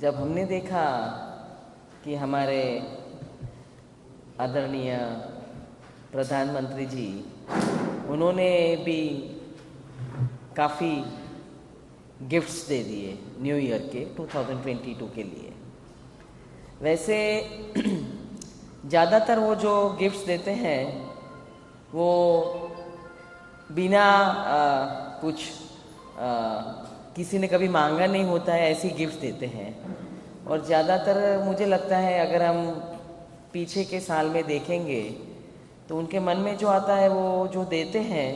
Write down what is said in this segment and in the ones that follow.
जब हमने देखा कि हमारे आदरणीय प्रधानमंत्री जी उन्होंने भी काफ़ी गिफ्ट्स दे दिए न्यू ईयर के 2022 के लिए। वैसे ज़्यादातर वो जो गिफ्ट्स देते हैं वो बिना कुछ किसी ने कभी मांगा नहीं होता है, ऐसी गिफ्ट देते हैं। और ज़्यादातर मुझे लगता है अगर हम पीछे के साल में देखेंगे तो उनके मन में जो आता है वो जो देते हैं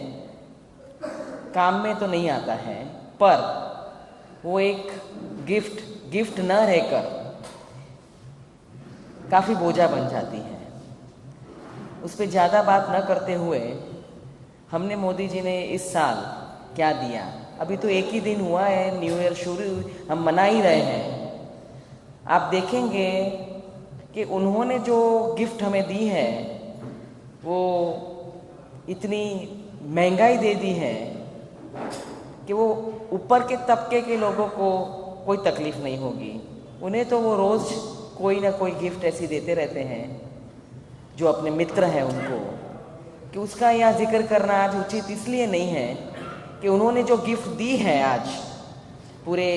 काम में तो नहीं आता है, पर वो एक गिफ्ट न रहकर काफ़ी बोझा बन जाती है। उस पर ज़्यादा बात न करते हुए हमने मोदी जी ने इस साल क्या दिया, अभी तो एक ही दिन हुआ है, न्यू ईयर शुरू हम मना ही रहे हैं। आप देखेंगे कि उन्होंने जो गिफ्ट हमें दी है वो इतनी महंगाई दे दी है कि वो ऊपर के तबके के लोगों को कोई तकलीफ नहीं होगी। उन्हें तो वो रोज़ कोई ना कोई गिफ्ट ऐसी देते रहते हैं जो अपने मित्र हैं उनको, कि उसका यहाँ जिक्र करना आज उचित इसलिए नहीं है कि उन्होंने जो गिफ्ट दी है आज पूरे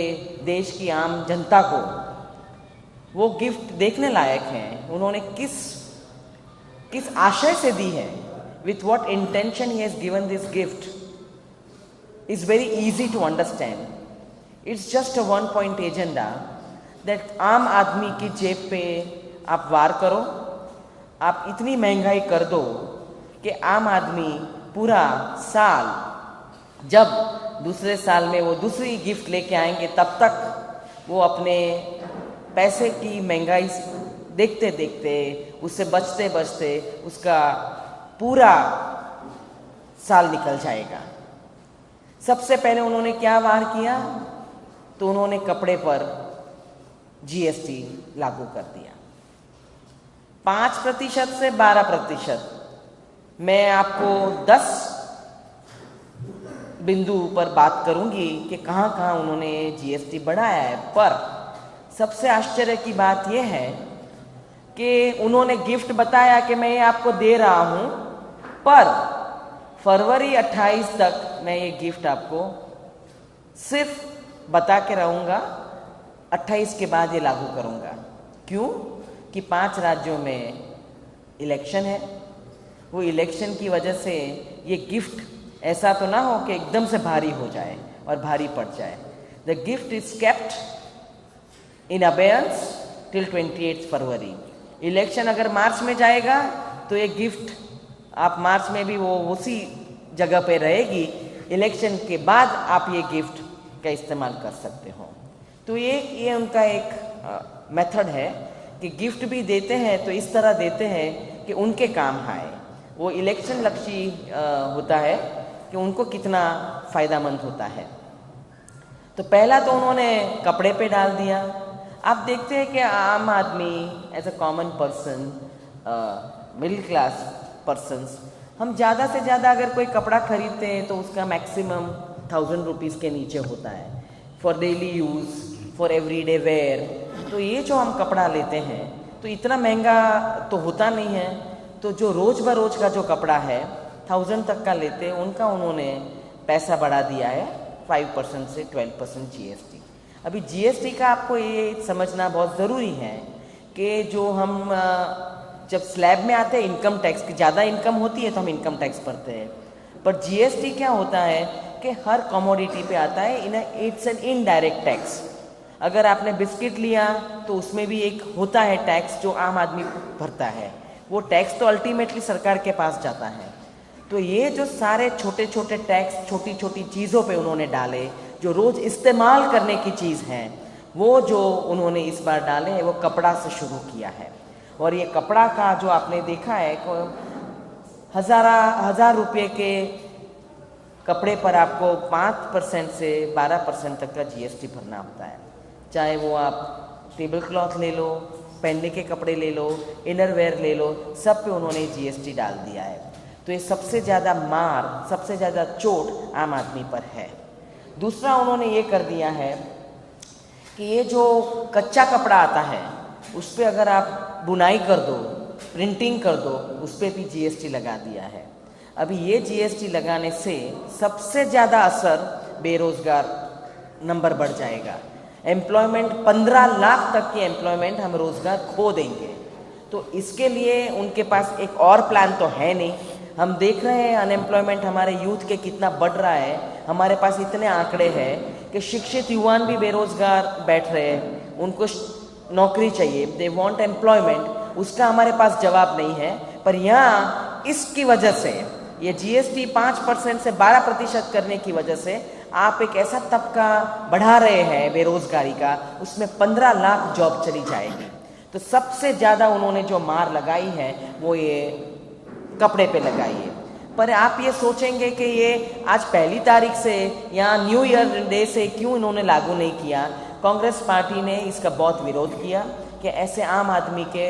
देश की आम जनता को, वो गिफ्ट देखने लायक है। उन्होंने किस आशय से दी है, with what intention he has given this gift is very easy to understand. It's just a one point agenda that आम आदमी की जेब पे आप वार करो, आप इतनी महंगाई कर दो कि आम आदमी पूरा साल, जब दूसरे साल में वो दूसरी गिफ्ट लेके आएंगे तब तक वो अपने पैसे की महंगाई देखते देखते उससे बचते बचते उसका पूरा साल निकल जाएगा। सबसे पहले उन्होंने क्या वार किया, तो उन्होंने कपड़े पर जीएसटी लागू कर दिया 5% से 12%। मैं आपको 10 बिंदु पर बात करूंगी कि कहाँ कहाँ उन्होंने जीएसटी बढ़ाया है, पर सबसे आश्चर्य की बात यह है कि उन्होंने गिफ्ट बताया कि मैं ये आपको दे रहा हूं, पर फरवरी 28 तक मैं ये गिफ्ट आपको सिर्फ बता के रहूँगा, 28 के बाद ये लागू करूँगा। क्यों? कि 5 राज्यों में इलेक्शन है। वो इलेक्शन की वजह से ये गिफ्ट ऐसा तो ना हो कि एकदम से भारी हो जाए और भारी पड़ जाए। The gift is kept in abeyance till 28 February. Election अगर मार्च में जाएगा तो ये गिफ्ट आप मार्च में भी वो उसी जगह पे रहेगी, इलेक्शन के बाद आप ये गिफ्ट का इस्तेमाल कर सकते हो। तो ये उनका एक मेथड है कि गिफ्ट भी देते हैं तो इस तरह देते हैं कि उनके काम आए। वो इलेक्शन लक्षी होता है कि उनको कितना फ़ायदामंद होता है। तो पहला तो उन्होंने कपड़े पे डाल दिया। आप देखते हैं कि आम आदमी as a common person, middle class persons, हम ज़्यादा से ज़्यादा अगर कोई कपड़ा खरीदते हैं तो उसका मैक्सिमम 1000 रुपीज़ के नीचे होता है for daily use, for everyday where. तो ये जो हम कपड़ा लेते हैं तो इतना महंगा तो होता नहीं है। तो जो रोज़ बरोज़ का जो कपड़ा है 1000 तक का लेते हैं, उनका उन्होंने पैसा बढ़ा दिया है 5% से 12% जीएसटी। अभी जीएसटी का आपको ये समझना बहुत ज़रूरी है कि जो हम जब स्लैब में आते हैं इनकम टैक्स की ज़्यादा इनकम होती है तो हम इनकम टैक्स भरते हैं, पर जीएसटी क्या होता है कि हर कमोडिटी पे आता है, इट्स एन इनडायरेक्ट टैक्स। अगर आपने बिस्किट लिया तो उसमें भी एक होता है टैक्स जो आम आदमी भरता है। वो टैक्स तो अल्टीमेटली सरकार के पास जाता है। तो ये जो सारे छोटे छोटे टैक्स छोटी छोटी चीज़ों पे उन्होंने डाले, जो रोज़ इस्तेमाल करने की चीज़ हैं, वो जो उन्होंने इस बार डाले हैं वो कपड़ा से शुरू किया है। और ये कपड़ा का जो आपने देखा है, 1000 रुपये के कपड़े पर आपको 5% से 12% तक का जीएसटी भरना होता है। चाहे वो आप टेबल क्लॉथ ले लो, पहनने के कपड़े ले लो, इनरवेयर ले लो, सब पे उन्होंने जीएसटी डाल दिया है। तो ये सबसे ज़्यादा मार, सबसे ज़्यादा चोट आम आदमी पर है। दूसरा उन्होंने ये कर दिया है कि ये जो कच्चा कपड़ा आता है उस पर अगर आप बुनाई कर दो, प्रिंटिंग कर दो, उस पर भी जीएसटी लगा दिया है। अभी ये जीएसटी लगाने से सबसे ज़्यादा असर बेरोजगार नंबर बढ़ जाएगा। एम्प्लॉयमेंट 15 लाख तक की एम्प्लॉयमेंट हम रोज़गार खो देंगे। तो इसके लिए उनके पास एक और प्लान तो है नहीं। हम देख रहे हैं अनएम्प्लॉयमेंट हमारे यूथ के कितना बढ़ रहा है। हमारे पास इतने आंकड़े हैं कि शिक्षित युवान भी बेरोजगार बैठ रहे हैं, उनको नौकरी चाहिए, दे वांट एम्प्लॉयमेंट। उसका हमारे पास जवाब नहीं है। पर यहाँ इसकी वजह से ये जीएसटी 5% से 12% करने की वजह से आप एक ऐसा तबका बढ़ा रहे हैं बेरोजगारी का, उसमें 15 लाख जॉब चली जाएगी। तो सबसे ज़्यादा उन्होंने जो मार लगाई है वो ये कपड़े पे लगाई है। पर आप ये सोचेंगे कि ये आज 1 तारीख से या न्यू ईयर डे से क्यों इन्होंने लागू नहीं किया। कांग्रेस पार्टी ने इसका बहुत विरोध किया कि ऐसे आम आदमी के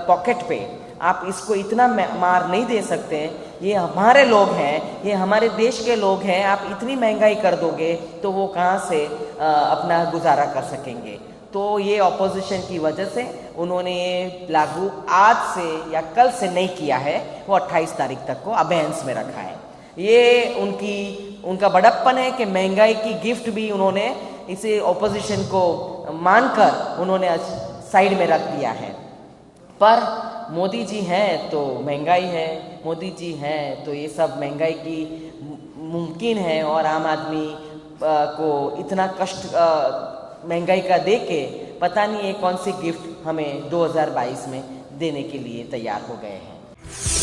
पॉकेट पे आप इसको इतना मार नहीं दे सकते। ये हमारे लोग हैं, ये हमारे देश के लोग हैं, आप इतनी महंगाई कर दोगे तो वो कहाँ से अपना गुजारा कर सकेंगे। तो ये ऑपोजिशन की वजह से उन्होंने ये लागू आज से या कल से नहीं किया है, वो 28 तारीख तक को अबेंस में रखा है। ये उनका बड़प्पन है कि महंगाई की गिफ्ट भी उन्होंने इसे ऑपोजिशन को मानकर उन्होंने साइड में रख दिया है। पर मोदी जी हैं तो महंगाई है, मोदी जी हैं तो ये सब महंगाई की मुमकिन है। और आम आदमी को इतना कष्ट महंगाई का दे के पता नहीं ये कौन सी गिफ्ट हमें 2022 में देने के लिए तैयार हो गए हैं।